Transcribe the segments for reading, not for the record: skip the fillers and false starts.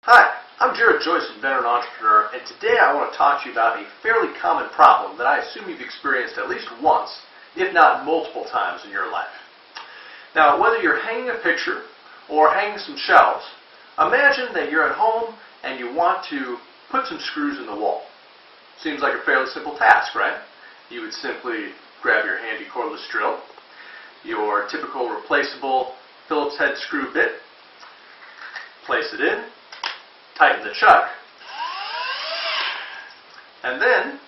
Hi, I'm Joyce, veteran entrepreneur, and today I want to talk to you about a fairly common problem that I assume you've experienced at least once, if not multiple times in your life. Now, whether you're hanging a picture or hanging some shelves, imagine that you're at home and you want to put some screws in the wall. Seems like a fairly simple task, right? You would simply grab your handy cordless drill, your typical replaceable Phillips head screw bit, place it in, tighten the chuck, and then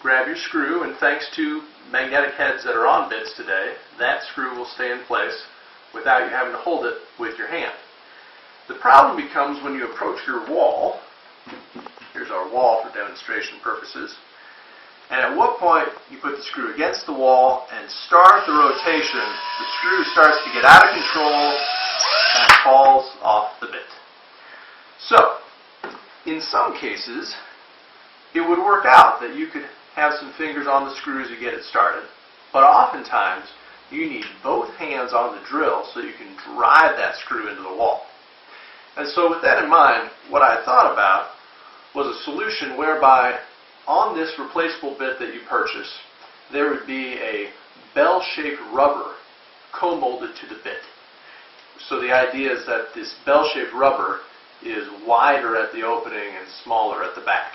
grab your screw, and thanks to magnetic heads that are on bits today, that screw will stay in place without you having to hold it with your hand. The problem becomes when you approach your wall. Here's our wall for demonstration purposes. And at what point you put the screw against the wall and start the rotation, the screw starts to get out of control and falls off the bit. So, in some cases, it would work out that you could have some fingers on the screws to get it started, but oftentimes you need both hands on the drill so you can drive that screw into the wall. And so with that in mind, what I thought about was a solution whereby on this replaceable bit that you purchase, there would be a bell-shaped rubber co-molded to the bit. So the idea is that this bell-shaped rubber is wider at the opening and smaller at the back,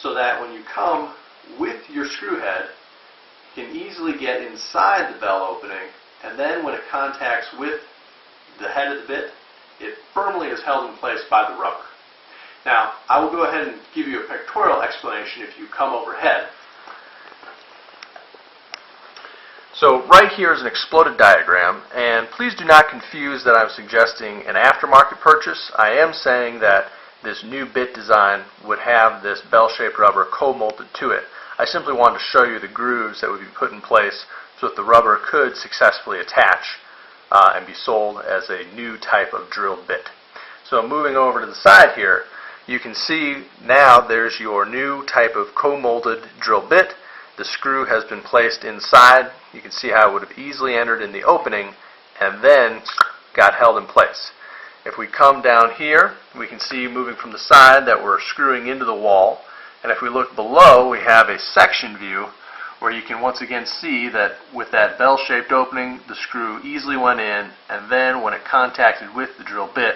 so that when you come with your screw head, you can easily get inside the bell opening, and then when it contacts with the head of the bit, it firmly is held in place by the rubber. Now, I will go ahead and give you a pictorial explanation if you come overhead. So right here is an exploded diagram, and please do not confuse that I'm suggesting an aftermarket purchase. I am saying that this new bit design would have this bell-shaped rubber co-molded to it. I simply wanted to show you the grooves that would be put in place so that the rubber could successfully attach and be sold as a new type of drilled bit. So moving over to the side here, you can see now there's your new type of co-molded drill bit. The screw has been placed inside. You can see how it would have easily entered in the opening and then got held in place. If we come down here, we can see moving from the side that we're screwing into the wall. And if we look below, we have a section view where you can once again see that with that bell-shaped opening, the screw easily went in, and then when it contacted with the drill bit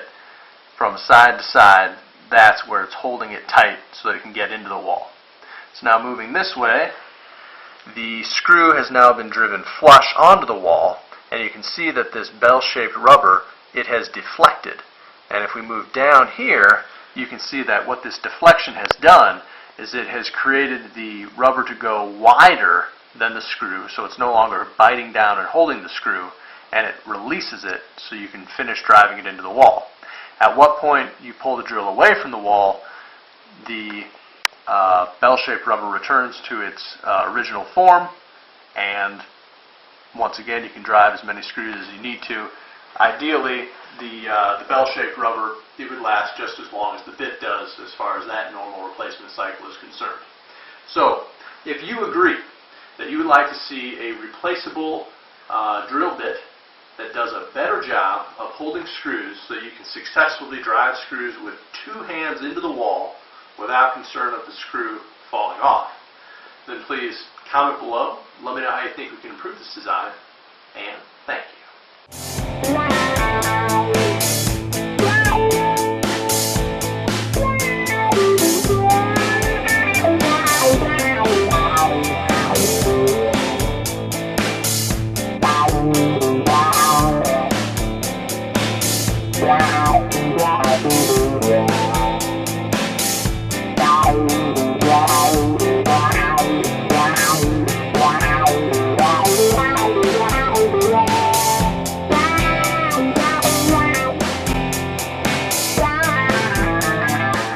from side to side, that's where it's holding it tight so that it can get into the wall. So now moving this way, the screw has now been driven flush onto the wall, and you can see that this bell-shaped rubber, it has deflected. And if we move down here, you can see that what this deflection has done is it has created the rubber to go wider than the screw, so it's no longer biting down and holding the screw, and it releases it so you can finish driving it into the wall. At what point you pull the drill away from the wall, the bell-shaped rubber returns to its original form, and once again you can drive as many screws as you need to. Ideally, the bell-shaped rubber, it would last just as long as the bit does as far as that normal replacement cycle is concerned. So, if you agree that you would like to see a replaceable drill bit that does a better job of holding screws so that you can successfully drive screws with two hands into the wall without concern of the screw falling off, then please comment below. Let me know how you think we can improve this design, and thank you.